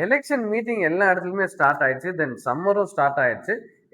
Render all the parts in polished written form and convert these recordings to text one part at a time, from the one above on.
Election meeting எல்லா இடத்துலயுமே start ஆயிடுச்சு. தென் சம்மரும் ஸ்டார்ட் ஆயிடுச்சு.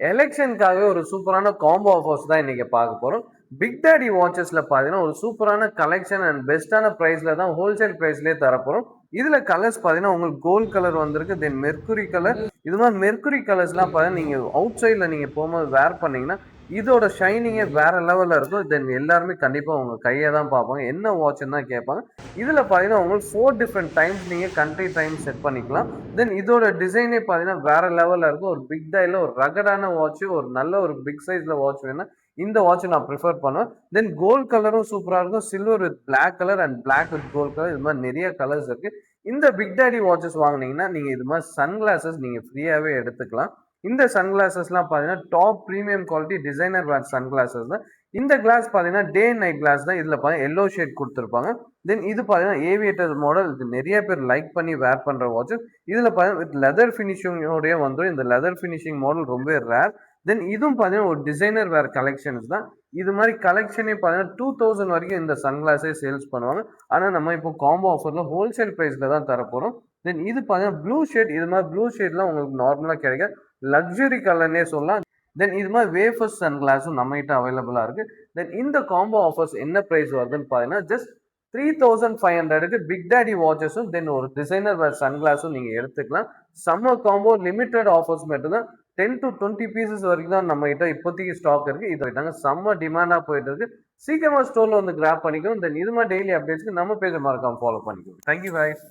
எலெக்ஷனுக்காகவே ஒரு சூப்பரான காம்போ ஆஃபர்ஸ் தான் இன்னைக்கு பார்க்க போறோம். பிக் டாடி வாட்சஸ்ல பாத்தீங்கன்னா ஒரு சூப்பரான கலெக்ஷன் அண்ட் பெஸ்டான பிரைஸ்ல தான் ஹோல்சேல் பிரைஸ்லயே தரப்போறோம். இதுல கலர்ஸ் பாத்தீங்கன்னா உங்களுக்கு கோல்ட் கலர் வந்திருக்கு. தென் மெர்க்குரி கலர். இது மாதிரி மெர்க்குரி கலர்ஸ் எல்லாம் பாத்தீங்கன்னா நீங்க அவுட் சைட்ல நீங்க போகும்போது வேர் பண்ணீங்கன்னா இதோட ஷைனிங்கே வேற லெவல்ல இருக்கும். தென் எல்லாருமே கண்டிப்பா உங்க கையை தான் பார்ப்பாங்க. என்ன வாட்ச்ன்னு தான் கேட்பாங்க. இதுல பாத்தீங்கன்னா உங்களுக்கு 4 டிஃப்ரெண்ட் டைம்ஸ் நீங்க கண்ட்ரி டைம் செட் பண்ணிக்கலாம். தென் இதோட டிசைனே பாத்தீங்கன்னா வேற லெவல்ல இருக்கும். ஒரு பிக் டைல ஒரு ரகடான வாட்ச், ஒரு நல்ல ஒரு பிக் சைஸ்ல வாட்ச் வேணும்னா இந்த வாட்ச் நான் ப்ரிஃபர் பண்ணுவேன். தென் கோல்ட் கலரும் சூப்பரா இருக்கும். Silver with black colour and black with gold colour, இது மாதிரி நிறைய கலர்ஸ் இருக்கு. இந்த பிக் டாடி வாட்சஸ் வாங்குனீங்கன்னா நீங்க இது மாதிரி சன்கிளாசஸ் நீங்க ஃப்ரீயாவே எடுத்துக்கலாம். இந்த சன்கிளாசஸ்லாம் பாத்தீங்கன்னா டாப் பிரீமியம் குவாலிட்டி டிசைனர் வேர் சன்கிளாசஸ் தான். இந்த கிளாஸ் பாத்தீங்கன்னா டே அண்ட் நைட் கிளாஸ் தான். இதுல பாத்தீங்கன்னா எல்லோ ஷேட் கொடுத்துருப்பாங்க. தென் இது பாத்தீங்கன்னா ஏவியேட்டர் மாடல். இது நிறைய பேர் லைக் பண்ணி வேர் பண்ற வாட்சஸ். இதுல பாத்தீங்கன்னா வித் லெதர் ஃபினிஷிங்கோடய வந்துடும். இந்த லெதர் ஃபினிஷிங் மாடல் ரொம்ப ரேர். தென் இதுவும் பாத்தீங்கன்னா ஒரு டிசைனர் வேர் கலெக்ஷன்ஸ் தான். இது மாதிரி கலெக்ஷனே பாத்தீங்கன்னா 2000 வரைக்கும் இந்த சன்கிளாஸே சேல்ஸ் பண்ணுவாங்க. ஆனா நம்ம இப்போ காம்போ ஆஃபர்ல ஹோல்சேல் பிரைஸ்ல தான் தரப்போறோம். தென் இது பாத்தீங்கன்னா ப்ளூ ஷேட். இது மாதிரி ப்ளூ ஷேட்லாம் உங்களுக்கு நார்மலா கிடைக்காது. லக்ஸுரி கலர்னே சொல்லலாம். தென் இது மாதிரி வேஃபர்ஸ் சன்கிளாஸும் நம்ம கிட்ட அவைலபிளா இருக்கு. தென் இந்த காம்போ ஆஃபர்ஸ் என்ன பிரைஸ் வருதுன்னு பாத்தீங்கன்னா ஜஸ்ட் 3500க்கு பிக் டாடி வாட்சஸும் தென் ஒரு டிசைனர் வேர் சன்கிளாஸும் நீங்க எடுத்துக்கலாம். சம்மர் காம்போ லிமிடெட் ஆஃபர்ஸ் மட்டும் தான். 10 to 20 பீசஸ் வரைக்கும் தான் நம்ம கிட்ட இப்போதைக்கு ஸ்டாக் இருக்கு. இது விட்டாங்க செம்ம டிமாண்டா போயிட்டு இருக்கு. சீக்கிரமா ஸ்டோர்ல வந்து கிராப் பண்ணிக்கணும். தென் இது மாதிரி டெய்லி அப்டேட்ஸ்க்கு நம்ம பேஜை மறக்காம ஃபாலோ பண்ணிக்கணும். Thank you guys.